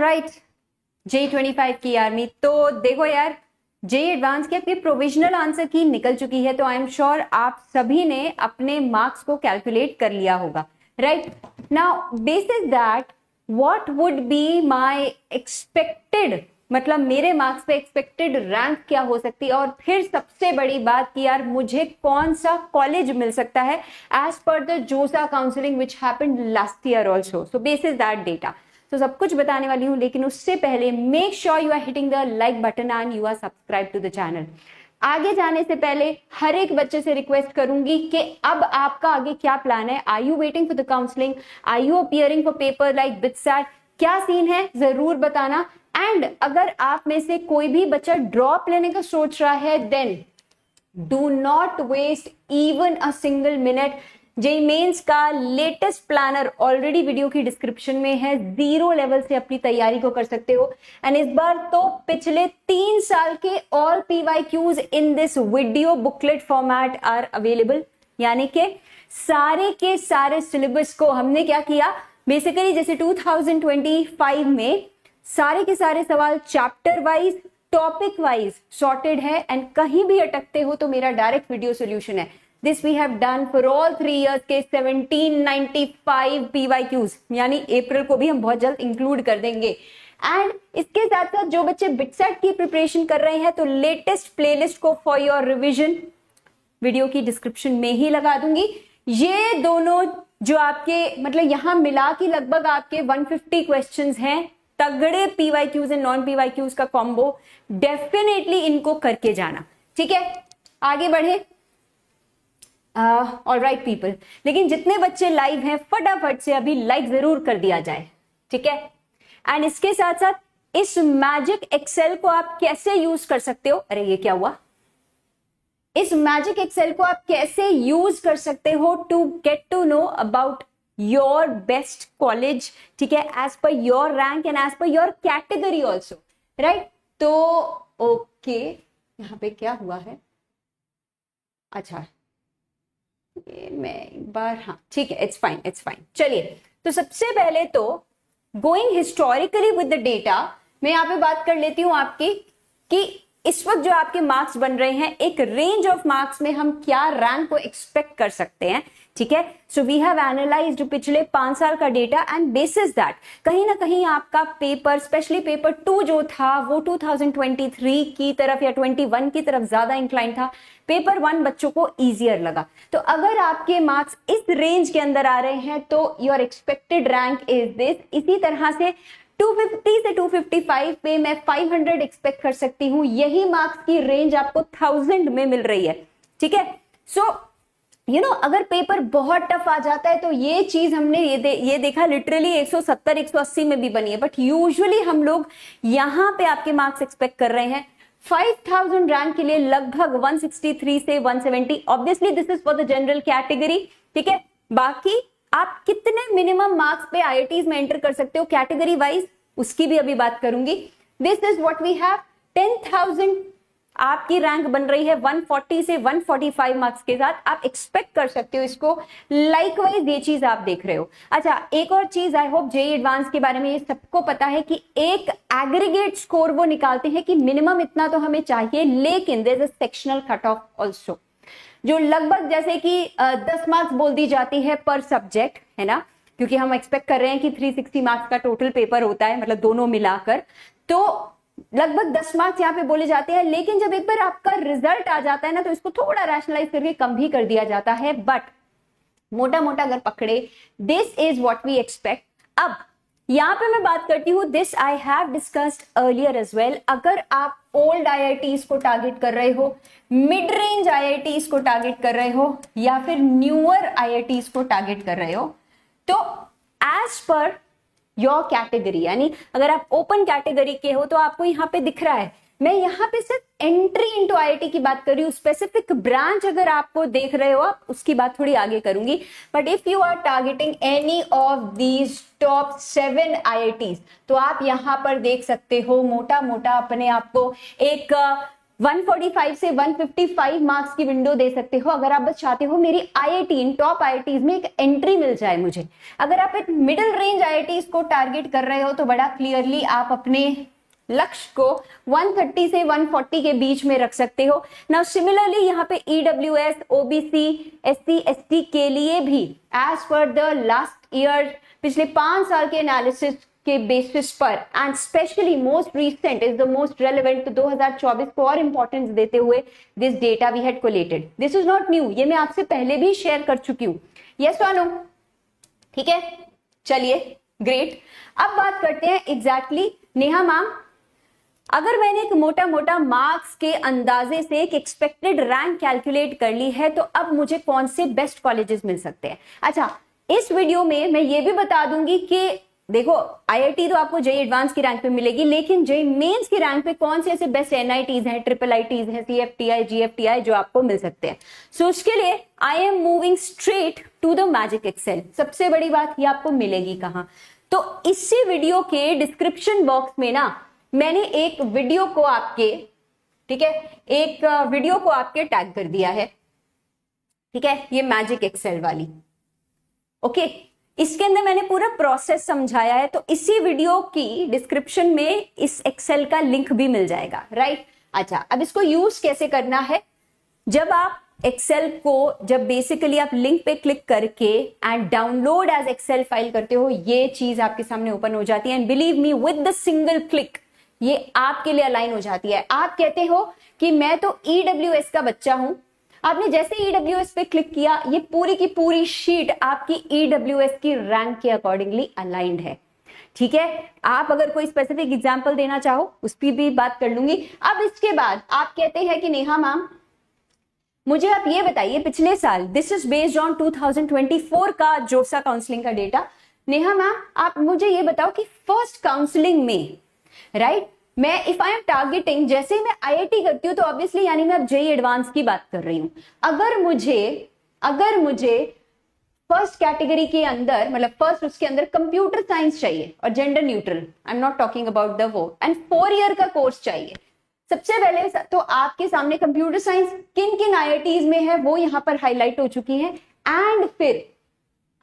Right, J25 की army. तो देखो यार, जे एडवांस की आपकी प्रोविजनल आंसर की निकल चुकी है, तो आई एम श्योर आप सभी ने अपने मार्क्स को कैलकुलेट कर लिया होगा। Right now basis that what would be my expected, मतलब मेरे मार्क्स पे एक्सपेक्टेड रैंक क्या हो सकती है, और फिर सबसे बड़ी बात कि यार मुझे कौन सा कॉलेज मिल सकता है as per the JoSAA counselling which happened last year also. So basis that data तो सब कुछ बताने वाली हूं, लेकिन उससे पहले make sure you are hitting the like button and you are subscribe to the channel. आगे जाने से पहले हर एक बच्चे से रिक्वेस्ट करूंगी कि अब आपका आगे क्या प्लान है। Are you waiting for the counselling, are you appearing for paper like BITSAT, क्या सीन है जरूर बताना। एंड अगर आप में से कोई भी बच्चा ड्रॉप लेने का सोच रहा है, then do not waste even a single minute. JEE Mains का लेटेस्ट प्लानर ऑलरेडी वीडियो की डिस्क्रिप्शन में है, 0 लेवल से अपनी तैयारी को कर सकते हो। एंड इस बार तो पिछले 3 साल के all PYQs in this video booklet format are available, यानी कि सारे के सारे सिलेबस को हमने क्या किया, बेसिकली जैसे 2025 में सारे के सारे सवाल chapter wise topic wise sorted है, एंड कहीं भी अटकते हो तो मेरा डायरेक्ट वीडियो सोल्यूशन है। This we have done for all 3 years के 1795 पीवाईक्यूज, यानी अप्रैल को भी हम बहुत जल्द इंक्लूड कर देंगे। एंड इसके साथ साथ जो बच्चे बिटसेट की प्रिपरेशन कर रहे हैं, तो लेटेस्ट प्लेलिस्ट को फॉर योर रिविजन वीडियो की डिस्क्रिप्शन में ही लगा दूंगी। ये दोनों जो आपके मतलब यहां मिला के लगभग आपके 150 क्वेश्चंस हैं, तगड़े पीवाईक्यूज एंड नॉन पीवाईक्यूज का कॉम्बो, डेफिनेटली इनको करके जाना। ठीक है, आगे बढ़े। ऑलराइट पीपल, लेकिन जितने बच्चे लाइव हैं फटाफट से अभी लाइक जरूर कर दिया जाए। ठीक है, एंड इसके साथ साथ इस मैजिक एक्सेल को आप कैसे यूज कर सकते हो, अरे ये क्या हुआ, इस मैजिक एक्सेल को आप कैसे यूज कर सकते हो to get to know about your best college. ठीक है, as per your rank and as per your category also. Right, तो ओके यहां पे क्या हुआ है, अच्छा मैं एक बार, हाँ ठीक है, इट्स फाइन इट्स फाइन। चलिए, तो सबसे पहले तो going historically with the data, मैं यहाँ पे बात कर लेती हूँ आपकी कि इस वक्त जो आपके मार्क्स बन रहे हैं, एक रेंज ऑफ मार्क्स में हम क्या रैंक को एक्सपेक्ट कर सकते हैं। ठीक है, सो वी हैव एनालाइज्ड पिछले 5 साल का डेटा, एंड बेसिस दैट कहीं ना कहीं आपका पेपर, स्पेशली पेपर 2 जो था वो 2023 की तरफ या 21 की तरफ ज्यादा इंक्लाइन था, पेपर 1 बच्चों को इजियर लगा। तो अगर आपके मार्क्स इस रेंज के अंदर आ रहे हैं तो your expected rank is this. इसी तरह से 250 से 255 पे मैं 500 एक्सपेक्ट कर सकती हूं, यही मार्क्स की रेंज आपको 1000 में मिल रही है। ठीक है, सो यू नो अगर पेपर बहुत टफ आ जाता है तो ये चीज हमने ये देखा लिटरली 170 180 में भी बनी है, बट यूजुअली हम लोग यहां पे आपके मार्क्स एक्सपेक्ट कर रहे हैं 5000 रैंक के लिए लगभग 163 से 170। Obviously this is for the general category. ठीक है, बाकी आप कितने मिनिमम मार्क्स पे आईआईटीज में एंटर कर सकते हो कैटेगरी वाइज, उसकी भी अभी बात करूंगी। This is what we have, 10,000 आपकी रैंक बन रही है 140 से 145 मार्क्स के साथ, आप एक्सपेक्ट कर सकते हो इसको। लाइकवाइज ये चीज आप देख रहे हो। अच्छा, एक और चीज, आई होप जेईई एडवांस के बारे में ये सबको पता है कि एक एग्रीगेट स्कोर वो निकालते हैं कि मिनिमम इतना तो हमें चाहिए, लेकिन there is a sectional cut off also, जो लगभग जैसे कि 10 मार्क्स बोल दी जाती है पर सब्जेक्ट, है ना, क्योंकि हम एक्सपेक्ट कर रहे हैं कि 360 मार्क्स का टोटल पेपर होता है, मतलब दोनों मिलाकर, तो लगभग 10 मार्क्स यहाँ पे बोले जाते हैं। लेकिन जब एक बार आपका रिजल्ट आ जाता है ना, तो इसको थोड़ा रैशनलाइज करके कम भी कर दिया जाता है, बट मोटा मोटा अगर पकड़े, this is what we expect. अब यहां पे मैं बात करती हूं, this I have discussed earlier as well. अगर आप ओल्ड आईआईटीज को टारगेट कर रहे हो, मिड रेंज आईआईटीज को टारगेट कर रहे हो, या फिर न्यूअर आईआईटीज को टारगेट कर रहे हो, तो एज पर योर कैटेगरी, यानी अगर आप ओपन कैटेगरी के हो तो आपको यहाँ पे दिख रहा है, मैं यहाँ पे सिर्फ एंट्री इनटू आईआईटी की बात कर रही हूँ। स्पेसिफिक ब्रांच अगर आपको देख रहे हो आप, उसकी बात थोड़ी आगे करूंगी। But if you are targeting any of these top 7 IITs, तो आप यहाँ पर देख सकते हो मोटा मोटा अपने आप को एक 145 से 155 मार्क्स की विंडो दे सकते हो अगर आप बस चाहते हो मेरी आईआईटी, इन टॉप आईआईटीज में एक एंट्री मिल जाए मुझे। अगर आप एक मिडिल रेंज आईआईटीज को टारगेट कर रहे हो तो बड़ा क्लियरली आप अपने लक्ष्य को 130 से 140 के बीच में रख सकते हो। नाउ सिमिलरली यहाँ पे ईडब्ल्यूएस, ओबीसी, एससी, एसटी के लिए भी as per the last year, पिछले 5 साल के एनालिसिस के बेसिस पर and specially most recent is the most relevant, तो 2024 को और इंपॉर्टेंस देते हुए this data we had collated. This is not new, ये मैं आपसे पहले भी शेयर कर चुकी हूं। यस और नो? ठीक है, चलिए ग्रेट। अब बात करते हैं एग्जैक्टली नेहा मैम, अगर मैंने एक मोटा मोटा मार्क्स के अंदाजे से एक एक्सपेक्टेड रैंक कैलकुलेट कर ली है तो अब मुझे कौन से बेस्ट कॉलेजेस मिल सकते हैं। अच्छा, इस वीडियो में मैं ये भी बता दूंगी कि देखो आईआईटी तो आपको जेई एडवांस की रैंक पे मिलेगी, लेकिन जेई मेंस की रैंक पे कौन से ऐसे बेस्ट एनआईटीज हैं, ट्रिपल आईटीज हैं, सीएफटीआई, जीएफटीआई जो आपको मिल सकते हैं। सो उसके लिए I am moving straight to the magic Excel. सबसे बड़ी बात ये आपको मिलेगी कहां, तो इसी वीडियो के डिस्क्रिप्शन बॉक्स में ना मैंने एक वीडियो को आपके, ठीक है, एक वीडियो को आपके टैग कर दिया है, ठीक है, ये मैजिक एक्सेल वाली। ओके, इसके अंदर मैंने पूरा प्रोसेस समझाया है, तो इसी वीडियो की डिस्क्रिप्शन में इस एक्सेल का लिंक भी मिल जाएगा, राइट। अच्छा, अब इसको यूज कैसे करना है, जब आप एक्सेल को, जब बेसिकली आप लिंक पे क्लिक करके and download as Excel file करते हो, ये चीज आपके सामने ओपन हो जाती है and believe me with the single click ये आपके लिए अलाइन हो जाती है। आप कहते हो कि मैं तो ईडब्ल्यूएस का बच्चा हूं, आपने जैसे ईडब्ल्यूएस पे क्लिक किया, ये पूरी की पूरी शीट आपकी ईडब्ल्यूएस की रैंक के अकॉर्डिंगली अलाइंड है, ठीक है। आप अगर कोई स्पेसिफिक एग्जांपल देना चाहो उस पर भी बात कर लूंगी। अब इसके बाद आप कहते हैं कि नेहा मैम मुझे आप ये बताइए, पिछले साल, दिस इज बेस्ड ऑन 2024 का जोसा काउंसलिंग का डेटा, नेहा मैम आप मुझे ये बताओ कि फर्स्ट काउंसलिंग में, राइट, मैं इफ आई एम टारगेटिंग, जैसे ही मैं आईआईटी करती हूँ तो ऑब्वियसली यानी मैं अब जेई एडवांस की बात कर रही हूं, अगर मुझे फर्स्ट कैटेगरी के अंदर, मतलब फर्स्ट उसके अंदर कंप्यूटर साइंस चाहिए और gender neutral, I am not talking about the वो, एंड 4 ईयर का कोर्स चाहिए, सबसे पहले तो आपके सामने कंप्यूटर साइंस किन किन आईआईटीज में है वो यहां पर हाईलाइट हो चुकी है, एंड फिर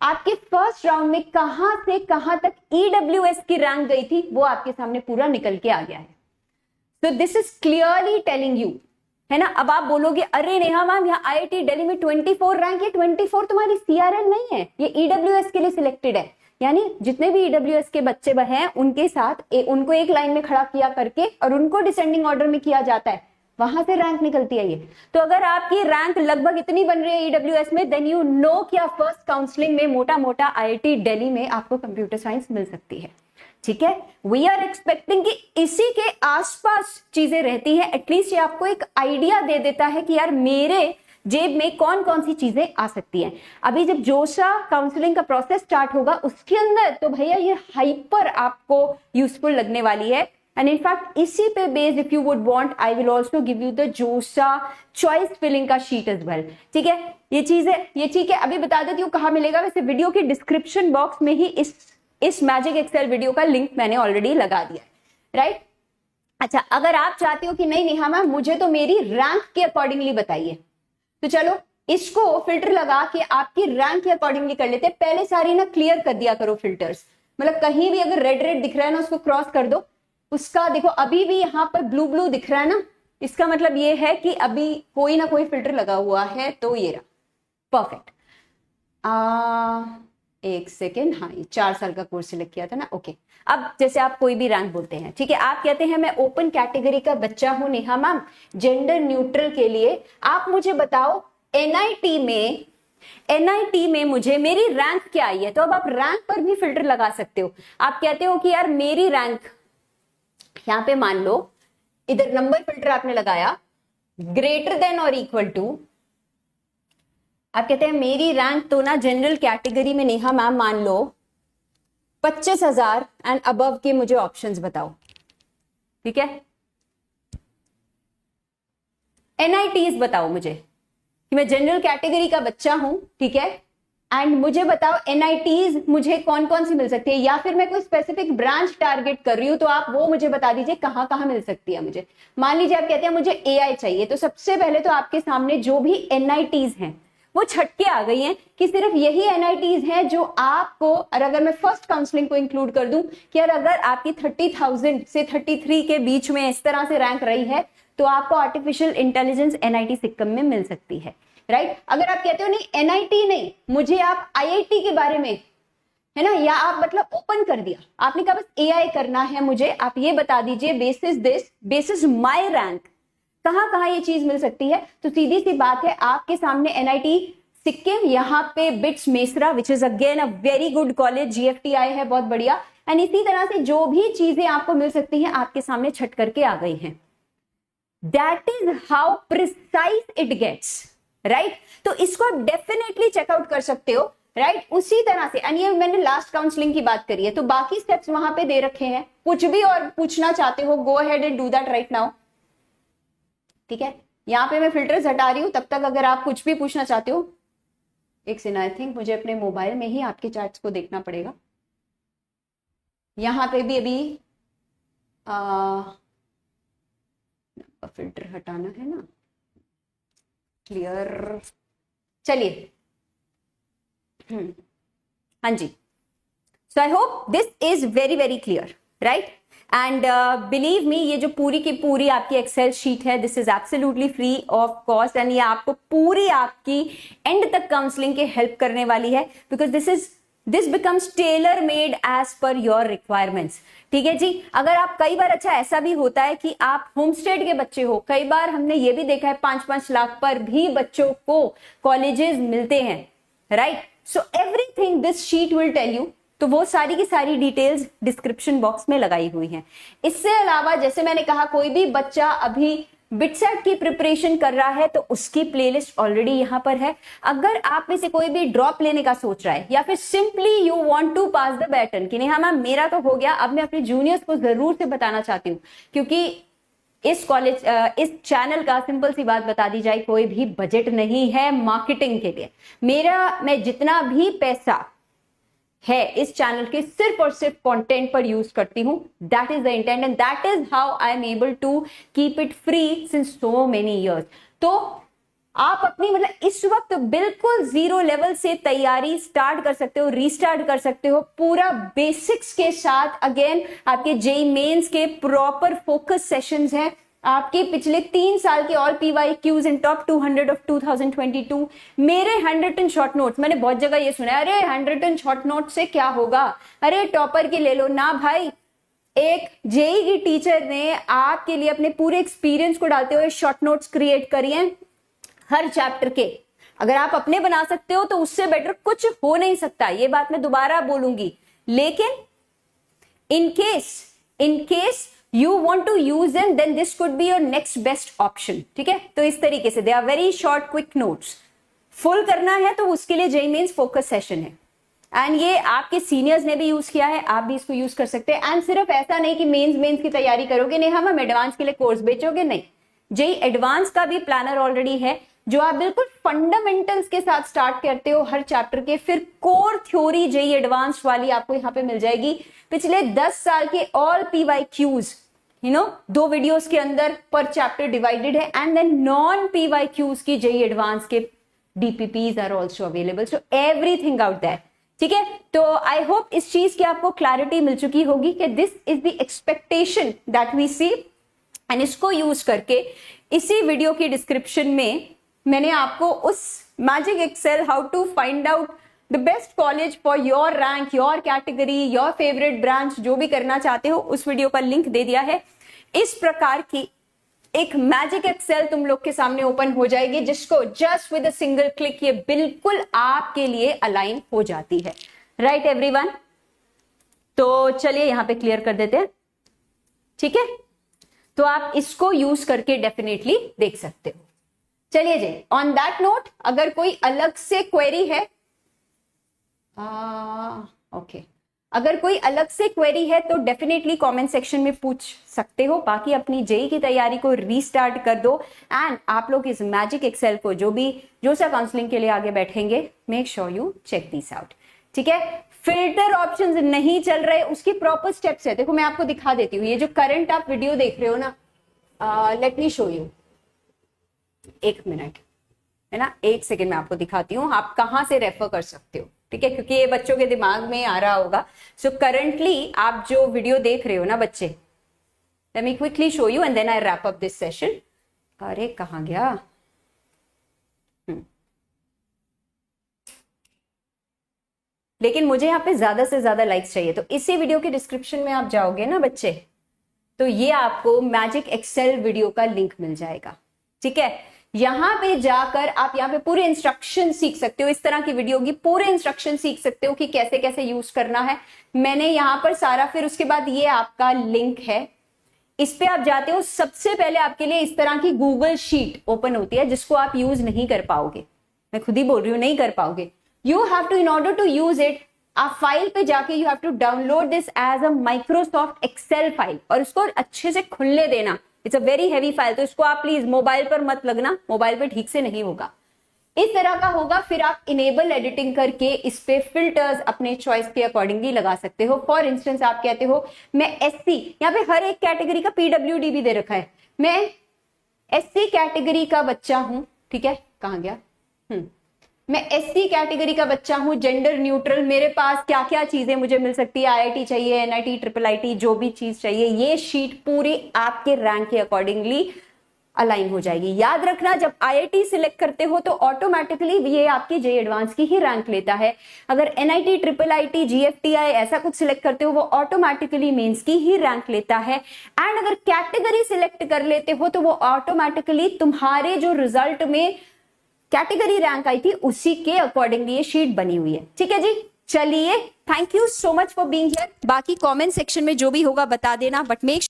आपके फर्स्ट राउंड में कहां से कहां तक ईडब्ल्यूएस की रैंक गई थी वो आपके सामने पूरा निकल के आ गया है। तो this is clearly telling you, है ना। अब आप बोलोगे अरे नेहा मैम यहाँ आईआईटी दिल्ली में 24 रैंक है, 24 तुम्हारी सीआरएल नहीं है, ये ईडब्ल्यूएस के लिए सिलेक्टेड है, यानी जितने भी ईडब्ल्यूएस के बच्चे हैं उनके साथ उनको एक लाइन में खड़ा किया करके और उनको डिसेंडिंग ऑर्डर में किया जाता है, वहां से रैंक निकलती है ये। तो अगर आपकी रैंक लगभग इतनी बन रही है ईडब्ल्यूएस में, देन यू नो कि आप फर्स्ट काउंसलिंग में मोटा मोटा आईआईटी दिल्ली में आपको कंप्यूटर साइंस मिल सकती है, ठीक है। वी आर एक्सपेक्टिंग कि इसी के आसपास चीजें रहती है, एटलीस्ट ये आपको एक आइडिया दे देता है कि यार मेरे जेब में कौन कौन सी चीजें आ सकती हैं। अभी जब जोशा काउंसलिंग का प्रोसेस स्टार्ट होगा उसके अंदर तो भैया ये हाइपर आपको यूजफुल लगने वाली है, एंड इनफैक्ट इसी पे based if you would want I will also give you the JoSAA choice filling का शीट एज वेल, ठीक है। ये चीज है, ये ठीक है। अभी बता देती हूँ कहां मिलेगा, वैसे वीडियो के डिस्क्रिप्शन बॉक्स में ही इस मैजिक एक्सेल वीडियो का लिंक मैंने ऑलरेडी लगा दिया है, राइट। अच्छा, अगर आप चाहते हो कि नहीं नेहा मैम मुझे तो मेरी रैंक के अकॉर्डिंगली बताइए, तो चलो इसको फिल्टर लगा के आपकी रैंक के अकॉर्डिंगली कर लेते हैं। पहले सारी ना क्लियर कर दिया करो फिल्टर्स, मतलब कहीं भी अगर रेड रेड दिख रहा है ना उसको क्रॉस कर दो। उसका देखो अभी भी यहाँ पर ब्लू ब्लू दिख रहा है ना, इसका मतलब ये है कि अभी कोई ना कोई फिल्टर लगा हुआ है, तो ये रहा परफेक्ट। एक सेकेंड, हाँ ये 4 साल का कोर्स सिलेक्ट किया था ना, ओके। अब जैसे आप कोई भी रैंक बोलते हैं, ठीक है, आप कहते हैं मैं ओपन कैटेगरी का बच्चा हूं नेहा मैम, जेंडर न्यूट्रल के लिए आप मुझे बताओ एनआईटी में मुझे मेरी रैंक क्या आई है। तो अब आप रैंक पर भी फिल्टर लगा सकते हो। आप कहते हो कि यार मेरी रैंक, यहां पे मान लो इधर नंबर फिल्टर आपने लगाया ग्रेटर देन और इक्वल टू, आप कहते हैं मेरी रैंक तो ना जनरल कैटेगरी में नेहा मैम मान लो 25,000 एंड अबव के मुझे ऑप्शंस बताओ, ठीक है। एनआईटीज बताओ मुझे कि मैं जनरल कैटेगरी का बच्चा हूं, ठीक है, एंड मुझे बताओ एनआईटीज मुझे कौन कौन सी मिल सकती है, या फिर मैं कोई स्पेसिफिक ब्रांच टारगेट कर रही हूं तो आप वो मुझे बता दीजिए कहां कहां मिल सकती है मुझे। मान लीजिए आप कहते हैं मुझे एआई चाहिए, तो सबसे पहले तो आपके सामने जो भी एनआईटीज हैं वो छट के आ गई हैं कि सिर्फ यही एनआईटीज हैं जो आपको, और अगर मैं फर्स्ट काउंसलिंग को इंक्लूड कर दूं कि यार अगर आपकी 30,000 से 33 के बीच में इस तरह से रैंक रही है तो आपको आर्टिफिशियल इंटेलिजेंस एनआईटी सिक्किम में मिल सकती है, राइट। अगर आप कहते हो नहीं एनआईटी नहीं, मुझे आप आईआईटी के बारे में, है ना, या आप मतलब ओपन कर दिया, आपने कहा बस एआई करना है मुझे, आप ये बता दीजिए basis this, basis my rank कहां कहां ये चीज मिल सकती है, तो सीधी सी बात है आपके सामने एनआईटी सिक्किम, यहाँ पे bits Mesra which is again a very good college, GFTI है बहुत बढ़िया, एंड इसी तरह से जो भी चीजें आपको मिल सकती हैं आपके सामने छट करके आ गई हैं। That is how precise it gets, right. तो इसको आप डेफिनेटली चेकआउट कर सकते हो, राइट। उसी तरह से, एंड ये मैंने लास्ट काउंसलिंग की बात करी है, तो बाकी स्टेप्स वहां पे दे रखे हैं, कुछ भी और पूछना चाहते हो go ahead and do that right now, ठीक है। यहां पे मैं फिल्टर्स हटा रही हूं, तब तक अगर आप कुछ भी पूछना चाहते हो, एक सेकंड, आई थिंक मुझे अपने मोबाइल में ही आपके चैट्स को देखना पड़ेगा। यहां पे भी अभी फिल्टर हटाना है ना, क्लियर, चलिए। हाँ जी, so I hope this is very very clear, right. And believe me, ये जो पूरी की पूरी आपकी एक्सेल शीट है, this is absolutely free of cost, and ये आपको पूरी आपकी एंड तक काउंसलिंग के हेल्प करने वाली है, because this becomes tailor made as per your requirements, ठीक है जी। अगर आप कई बार, अच्छा ऐसा भी होता है कि आप होम स्टेट के बच्चे हो, कई बार हमने ये भी देखा है 5-5 लाख पर भी बच्चों को कॉलेजेस मिलते हैं, right. So everything this sheet will tell you, तो वो सारी की सारी डिटेल्स डिस्क्रिप्शन बॉक्स में लगाई हुई हैं। इससे अलावा जैसे मैंने कहा, कोई भी बच्चा अभी बिटसेट की प्रिपरेशन कर रहा है तो उसकी प्लेलिस्ट ऑलरेडी यहां पर है। अगर आप में से कोई भी ड्रॉप लेने का सोच रहा है, या फिर simply you want to pass the baton कि नहीं हाँ मैम मेरा तो हो गया, अब मैं अपने जूनियर्स को जरूर से बताना चाहती हूँ, क्योंकि इस कॉलेज इस चैनल का सिंपल सी बात बता दी जाए, कोई भी बजट नहीं है मार्केटिंग के लिए। मैं जितना भी पैसा है इस चैनल के सिर्फ और सिर्फ कंटेंट पर यूज करती हूं, that is the intent and that is how I am able to keep it free since so many years. तो आप अपनी मतलब इस वक्त बिल्कुल जीरो लेवल से तैयारी स्टार्ट कर सकते हो, रीस्टार्ट कर सकते हो पूरा बेसिक्स के साथ। अगेन आपके जेई मेंस के प्रॉपर फोकस सेशंस हैं, आपके पिछले 3 साल के all PYQs in top 200 of 2022, मेरे 100 शॉर्ट नोट्स। मैंने बहुत जगह ये सुना है, अरे 100 शॉर्ट नोट से क्या होगा, अरे टॉपर की ले लो ना भाई। एक जेई की टीचर ने आपके लिए अपने पूरे एक्सपीरियंस को डालते हुए शॉर्ट नोट्स क्रिएट करी हैं हर चैप्टर के। अगर आप अपने बना सकते हो तो उससे बेटर कुछ हो नहीं सकता, ये बात मैं दोबारा बोलूंगी। लेकिन in case you want to use them, then this could be your next best option, ठीक है। तो इस तरीके से they are very short quick notes, full करना है तो उसके लिए जेई मेंस फोकस सेशन है, एंड ये आपके सीनियर्स ने भी यूज किया है, आप भी इसको यूज कर सकते हैं। एंड सिर्फ ऐसा नहीं कि मेंस की तैयारी करोगे, नहीं हम एडवांस के लिए कोर्स बेचोगे, नहीं। जेई एडवांस का भी प्लानर ऑलरेडी है, जो आप बिल्कुल फंडामेंटल्स के साथ स्टार्ट करते हो हर चैप्टर के, फिर कोर थ्योरी जेई एडवांस वाली आपको यहाँ पे मिल जाएगी। पिछले 10 साल के ऑल PYQs 2 वीडियोस के अंदर पर चैप्टर डिवाइडेड है, एंड देन नॉन PYQs की जेई एडवांस के DPPs are also available, so everything out there, ठीक है। तो आई होप इस चीज की आपको क्लैरिटी मिल चुकी होगी कि this is the expectation that we see, and इसको यूज करके इसी वीडियो की डिस्क्रिप्शन में मैंने आपको उस magic Excel how to find out the best college for your rank, your category, your favourite branch, जो भी करना चाहते हो उस वीडियो का लिंक दे दिया है। इस प्रकार की एक मैजिक एक्सेल तुम लोग के सामने ओपन हो जाएगी, जिसको just with a single click ये बिल्कुल आपके लिए अलाइन हो जाती है, राइट एवरीवन। तो चलिए यहां पे क्लियर कर देते हैं, ठीक है। तो आप इसको यूज करके डेफिनेटली देख सकते हो। चलिए जी, ऑन दैट नोट अगर कोई अलग से क्वेरी है, ओके अगर कोई अलग से क्वेरी है तो डेफिनेटली कमेंट सेक्शन में पूछ सकते हो। बाकी अपनी जेई की तैयारी को रीस्टार्ट कर दो एंड आप लोग इस मैजिक एक्सेल को जो सा काउंसलिंग के लिए आगे बैठेंगे, make sure you check this out. ठीक है, फिल्टर ऑप्शंस नहीं चल रहे, उसकी प्रॉपर स्टेप्स है। देखो मैं आपको दिखा देती हूँ, ये जो करंट आप वीडियो देख रहे हो ना, लेट मी शो यू, एक मिनट है ना, एक सेकेंड में आपको दिखाती हूँ आप कहां से रेफर कर सकते हो। ठीक है, क्योंकि ये बच्चों के दिमाग में आ रहा होगा। सो करंटली आप जो वीडियो देख रहे हो ना बच्चे, let me quickly show you and then I wrap up this session. अरे कहां गया, लेकिन मुझे यहाँ पे ज्यादा से ज्यादा लाइक्स चाहिए, तो इसी वीडियो के डिस्क्रिप्शन में आप जाओगे ना बच्चे, तो ये आपको मैजिक एक्सेल वीडियो का लिंक मिल जाएगा। ठीक है, यहां पे जाकर आप यहाँ पे पूरे इंस्ट्रक्शन सीख सकते हो। इस तरह की वीडियो की पूरे इंस्ट्रक्शन सीख सकते हो कि कैसे कैसे यूज करना है। मैंने यहाँ पर सारा, फिर उसके बाद ये आपका लिंक है, इस पे आप जाते हो। सबसे पहले आपके लिए इस तरह की गूगल शीट ओपन होती है जिसको आप यूज नहीं कर पाओगे, मैं खुद ही बोल रही हूं, नहीं कर पाओगे। You have to, in order to use it, आप फाइल पे जाके you have to download this as a Microsoft Excel file और उसको अच्छे से खुलने देना। It's a very heavy file, तो इसको आप प्लीज मोबाइल पर मत लगना, मोबाइल पे ठीक से नहीं होगा। इस तरह का होगा, फिर आप इनेबल एडिटिंग करके इस पे फिल्टर्स अपने चॉइस के अकॉर्डिंगली लगा सकते हो। फॉर इंस्टेंस आप कहते हो मैं एससी, यहाँ पे हर एक कैटेगरी का पीडब्ल्यूडी भी दे रखा है, मैं एससी कैटेगरी का बच्चा हूं। ठीक है, कहां गया, मैं एससी कैटेगरी का बच्चा हूं, जेंडर न्यूट्रल, मेरे पास क्या क्या चीजें मुझे मिल सकती है, आईआईटी चाहिए, एनआईटी, ट्रिपल आईटी, जो भी चीज चाहिए, ये शीट पूरी आपके रैंक के अकॉर्डिंगली अलाइन हो जाएगी। याद रखना, जब आईआईटी सिलेक्ट करते हो तो ऑटोमेटिकली ये आपकी जेईई एडवांस की ही रैंक लेता है। अगर एनआईटी, ट्रिपल आईटी, जीएफटीआई ऐसा कुछ सिलेक्ट करते हो वो ऑटोमेटिकली मेंस की ही रैंक लेता है। एंड अगर कैटेगरी सिलेक्ट कर लेते हो तो वो ऑटोमेटिकली तुम्हारे जो रिजल्ट में कैटेगरी रैंक आई थी उसी के अकॉर्डिंगली ये शीट बनी हुई है। ठीक है जी, चलिए, thank you so much for being here. बाकी कमेंट सेक्शन में जो भी होगा बता देना, बट मेक